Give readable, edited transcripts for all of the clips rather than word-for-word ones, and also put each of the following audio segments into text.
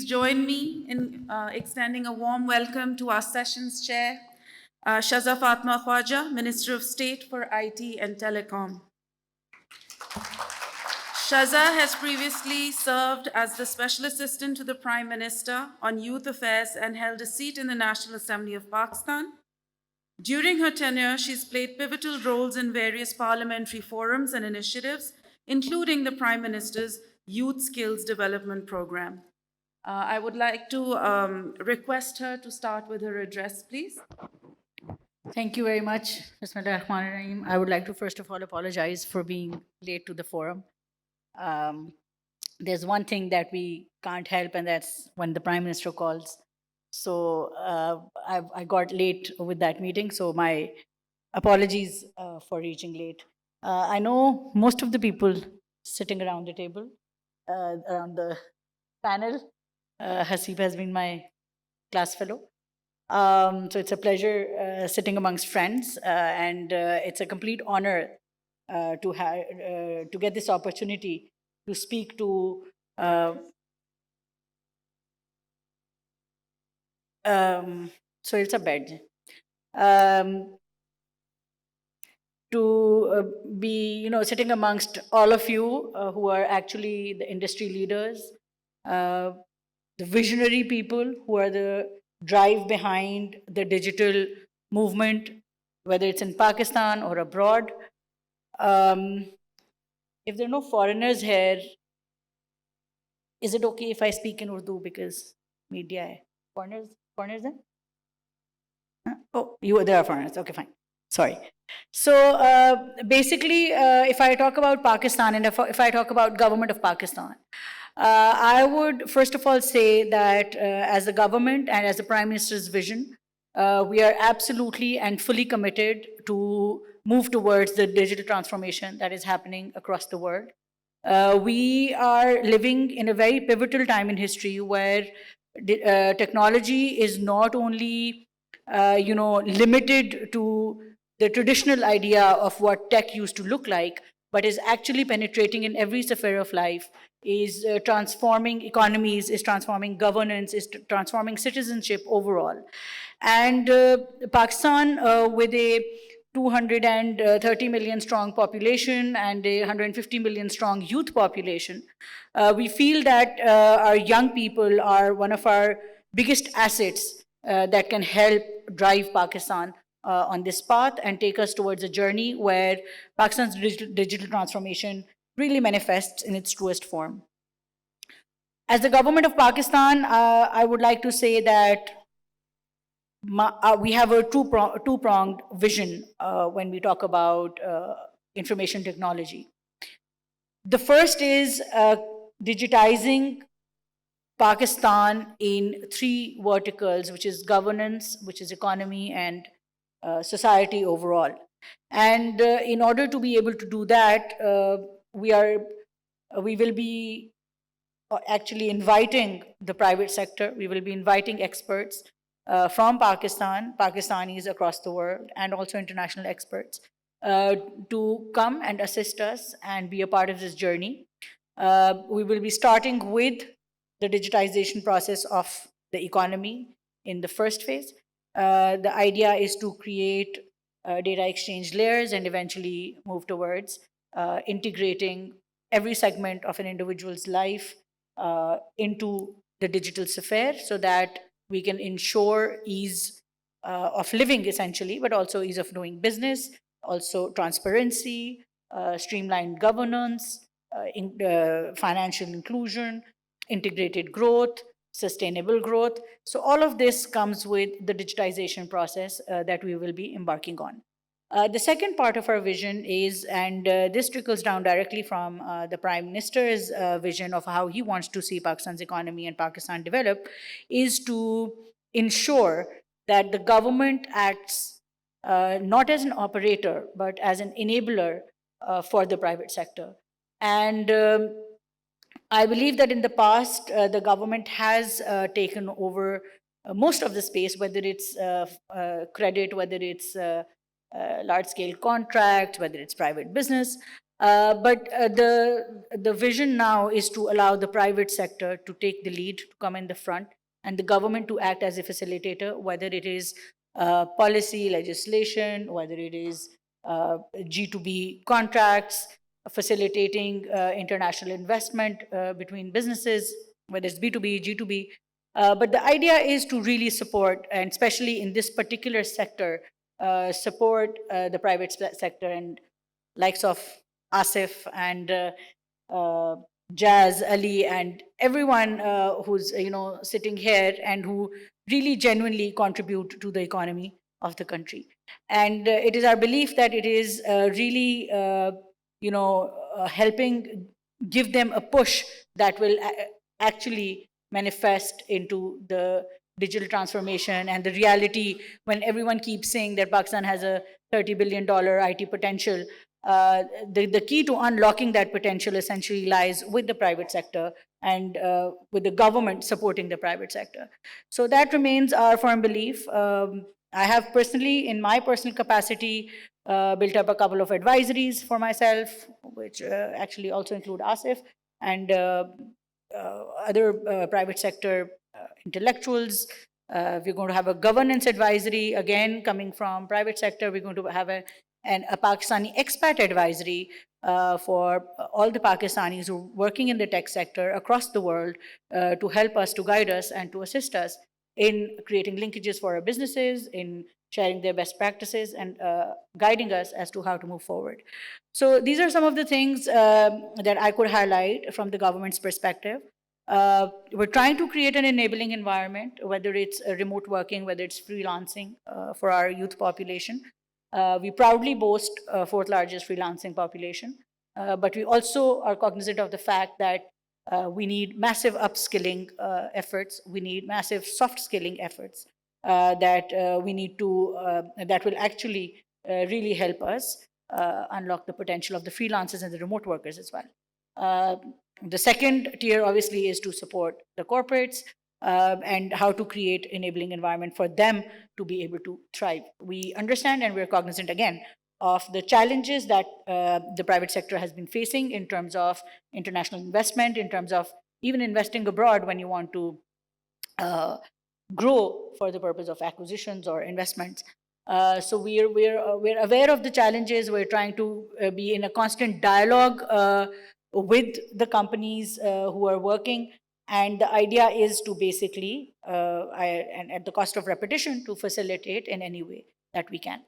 join me in extending a warm welcome to our sessions chair, Shaza Fatma Khwaja, Minister of State for IT and Telecom. Shaza has previously served as the Special Assistant to the Prime Minister on Youth Affairs and held a seat in the National Assembly of Pakistan. During her tenure, she's played pivotal roles in various parliamentary forums and initiatives, including the Prime Minister's Youth Skills Development Program. I would like to request her to start with her address, please. Thank you very much, Bismillah Rahman Rahim. I would like to first of all apologize for being late to the forum. There's one thing that we can't help, and that's when the Prime Minister calls. So I got late with that meeting, so my apologies for reaching late. I know most of the people sitting around the table, around the panel. Hasib has been my class fellow. So it's a pleasure sitting amongst friends, and it's a complete honor to get this opportunity to speak to so it's a bed. To be, sitting amongst all of you who are actually the industry leaders, the visionary people who are the drive behind the digital movement, whether it's in Pakistan or abroad. If there are no foreigners here, is it okay if I speak in Urdu because media hai? Foreigners then? Oh, there are foreigners. Okay, fine. Sorry. So basically, if I talk about Pakistan and if I talk about government of Pakistan, I would first of all say that as the government and as the Prime Minister's vision, we are absolutely and fully committed to move towards the digital transformation that is happening across the world. We are living in a very pivotal time in history where technology is not only limited to the traditional idea of what tech used to look like, but is actually penetrating in every sphere of life, is transforming economies, is transforming governance, is transforming citizenship overall. And Pakistan, with a 230 million strong population and a 150 million strong youth population, we feel that our young people are one of our biggest assets that can help drive Pakistan on this path and take us towards a journey where Pakistan's digital transformation really manifests in its truest form. As the government of Pakistan, I would like to say that we have a two-pronged vision when we talk about information technology. The first is digitizing Pakistan in three verticals, which is governance, which is economy, and society overall. And in order to be able to do that, we will be actually inviting the private sector. We will be inviting experts from Pakistan, Pakistanis across the world, and also international experts to come and assist us and be a part of this journey. We will be starting with the digitization process of the economy in the first phase. The idea is to create data exchange layers and eventually move towards integrating every segment of an individual's life into the digital sphere so that we can ensure ease of living essentially, but also ease of doing business, also transparency, streamlined governance, financial inclusion, integrated growth, sustainable growth. So all of this comes with the digitization process that we will be embarking on. The second part of our vision is, and this trickles down directly from the Prime Minister's vision of how he wants to see Pakistan's economy and Pakistan develop, is to ensure that the government acts not as an operator, but as an enabler for the private sector. And I believe that in the past, the government has taken over most of the space, whether it's credit, whether it's large-scale contracts, whether it's private business. But the vision now is to allow the private sector to take the lead, to come in the front, and the government to act as a facilitator, whether it is policy, legislation, whether it is G2B contracts, facilitating international investment between businesses, whether it's B2B, G2B. But the idea is to really support, and especially in this particular sector, support the private sector, and likes of Asif and Jazz, Ali, and everyone who's sitting here and who really genuinely contribute to the economy of the country. And it is our belief that it is really helping give them a push that will actually manifest into the digital transformation and the reality. When everyone keeps saying that Pakistan has a $30 billion IT potential, the key to unlocking that potential essentially lies with the private sector and with the government supporting the private sector. So that remains our firm belief. I have personally, in my personal capacity, built up a couple of advisories for myself, which actually also include Asif and other private sector intellectuals. We're going to have a governance advisory, again, coming from private sector. We're going to have a Pakistani expat advisory for all the Pakistanis who are working in the tech sector across the world to help us, to guide us, and to assist us in creating linkages for our businesses, in sharing their best practices, and guiding us as to how to move forward. So these are some of the things that I could highlight from the government's perspective. We're trying to create an enabling environment, whether it's remote working, whether it's freelancing for our youth population. We proudly boast fourth largest freelancing population, but we also are cognizant of the fact that we need massive upskilling efforts. We need massive soft skilling efforts that we need to, that will actually really help us unlock the potential of the freelancers and the remote workers as well. The second tier, obviously, is to support the corporates and how to create enabling environment for them to be able to thrive. We understand and we're cognizant, again, of the challenges that the private sector has been facing in terms of international investment, in terms of even investing abroad when you want to grow for the purpose of acquisitions or investments. So we're aware of the challenges. We're trying to be in a constant dialogue with the companies who are working. And the idea is to basically, and at the cost of repetition, to facilitate in any way that we can.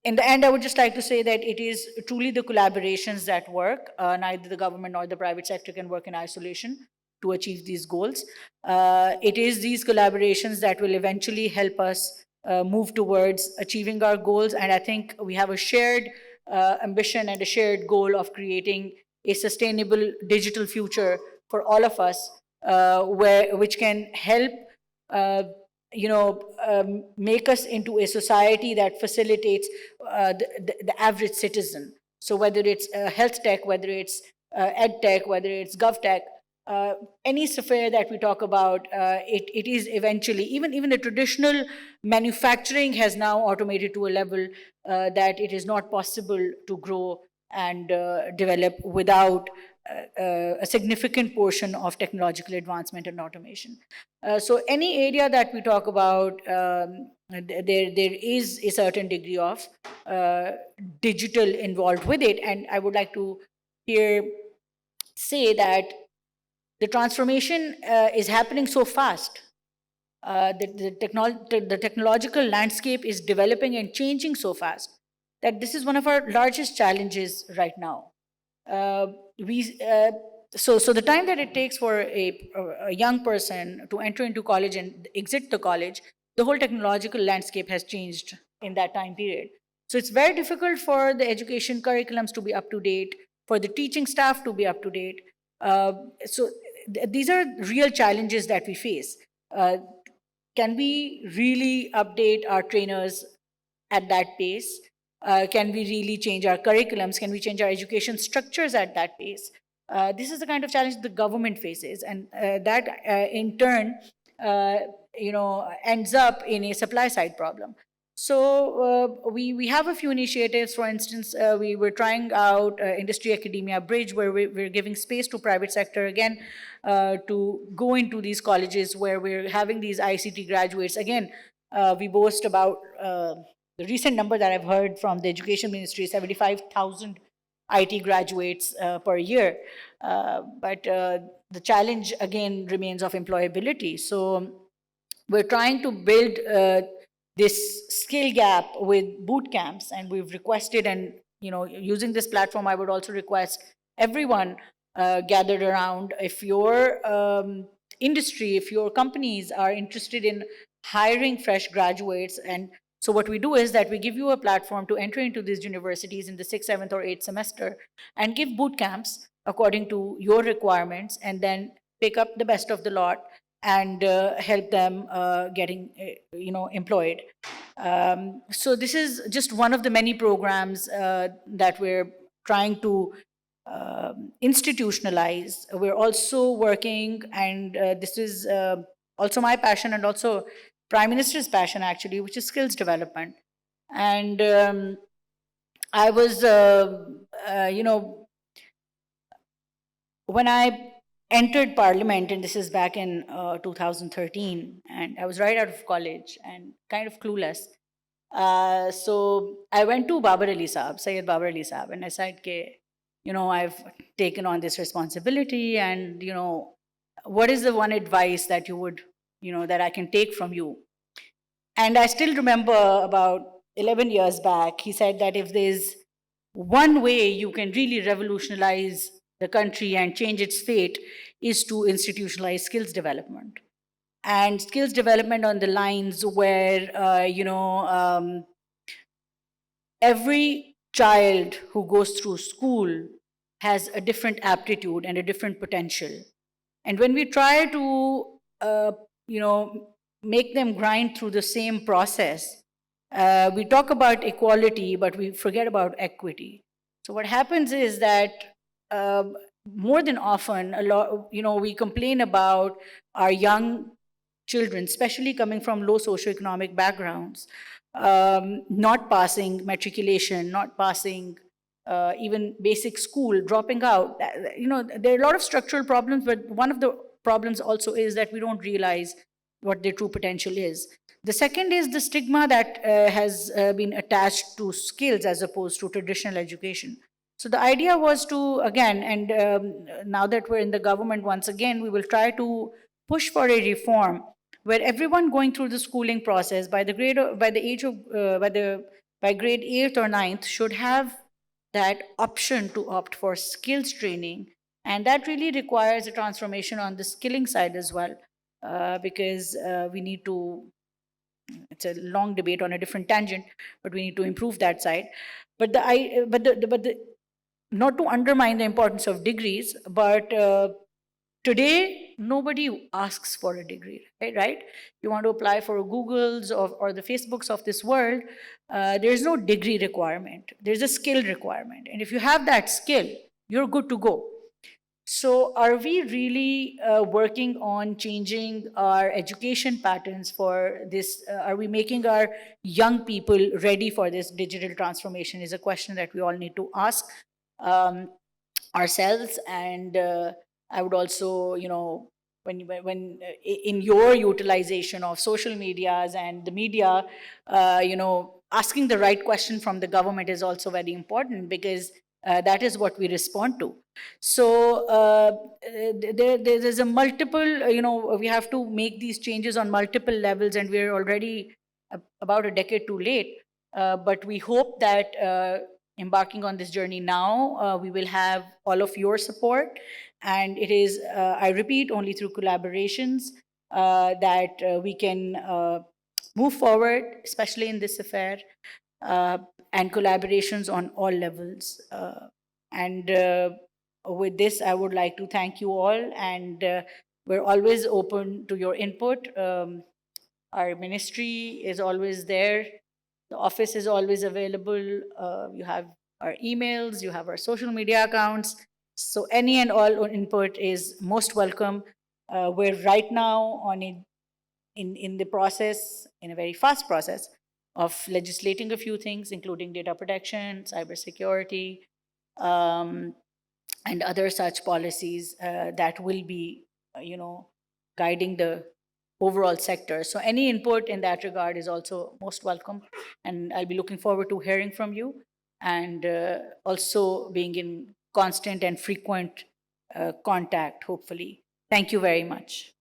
In the end, I would just like to say that it is truly the collaborations that work. Neither the government nor the private sector can work in isolation to achieve these goals. It is these collaborations that will eventually help us move towards achieving our goals. And I think we have a shared ambition and a shared goal of creating a sustainable digital future for all of us, which can help make us into a society that facilitates the average citizen. So whether it's health tech, whether it's ed tech, whether it's gov tech, any sphere that we talk about, it is eventually, even the traditional manufacturing has now automated to a level that it is not possible to grow and develop without a significant portion of technological advancement and automation. So any area that we talk about, there is a certain degree of digital involved with it. And I would like to here say that the transformation is happening so fast. The technological landscape is developing and changing so fast that this is one of our largest challenges right now. So the time that it takes for a young person to enter into college and exit the college, the whole technological landscape has changed in that time period. So it's very difficult for the education curriculums to be up to date, for the teaching staff to be up to date. These are real challenges that we face. Can we really update our trainers at that pace? Can we really change our curriculums? Can we change our education structures at that pace? This is the kind of challenge the government faces, and that in turn, ends up in a supply side problem. So we have a few initiatives. For instance, we were trying out industry academia bridge, where we're giving space to private sector again to go into these colleges where we're having these ICT graduates. Again, we boast about the recent number that I've heard from the education ministry: 75,000 IT graduates per year. But the challenge again remains of employability. So we're trying to build this skill gap with boot camps, and we've requested, and using this platform, I would also request everyone gathered around, if your industry, if your companies are interested in hiring fresh graduates. And so what we do is that we give you a platform to enter into these universities in the 6th, 7th, or 8th semester and give boot camps according to your requirements, and then pick up the best of the lot and help them getting employed. So this is just one of the many programs that we're trying to institutionalize. We're also working, and this is also my passion and also Prime Minister's passion actually, which is skills development. And I was when I entered parliament, and this is back in 2013, and I was right out of college and kind of clueless. So I went to Babar Ali Saab, Sayyid Babar Ali Saab, and I said, I've taken on this responsibility, and, what is the one advice that you would, that I can take from you? And I still remember about 11 years back, he said that if there's one way you can really revolutionize the country and change its fate, is to institutionalize skills development. And skills development on the lines where, every child who goes through school has a different aptitude and a different potential. And when we try to, make them grind through the same process, we talk about equality, but we forget about equity. So what happens is that more than often, we complain about our young children, especially coming from low socioeconomic backgrounds, not passing matriculation, not passing even basic school, dropping out. There are a lot of structural problems, but one of the problems also is that we don't realize what their true potential is. The second is the stigma that has been attached to skills as opposed to traditional education. So the idea was to, again, and now that we're in the government, once again, we will try to push for a reform where everyone going through the schooling process by the grade, by grade 8th or 9th should have that option to opt for skills training. And that really requires a transformation on the skilling side as well, because we need to, it's a long debate on a different tangent, but we need to improve that side. But not to undermine the importance of degrees, but today nobody asks for a degree, right? You want to apply for Googles or the Facebooks of this world, there's no degree requirement. There's a skill requirement. And if you have that skill, you're good to go. So are we really working on changing our education patterns for this? Are we making our young people ready for this digital transformation is a question that we all need to ask ourselves. And I would also, when in your utilization of social medias and the media, asking the right question from the government is also very important, because that is what we respond to. So there's a multiple, we have to make these changes on multiple levels, and we're already about a decade too late. But we hope that embarking on this journey now, we will have all of your support. And it is, I repeat, only through collaborations that we can move forward, especially in this affair, and collaborations on all levels. And with this, I would like to thank you all, and we're always open to your input. Our ministry is always there. The office is always available. You have our emails, you have our social media accounts. So any and all input is most welcome. We're right now in the process, in a very fast process, of legislating a few things, including data protection, cybersecurity, and other such policies that will be, guiding the overall sector. So any input in that regard is also most welcome, and I'll be looking forward to hearing from you and also being in constant and frequent contact, hopefully. Thank you very much.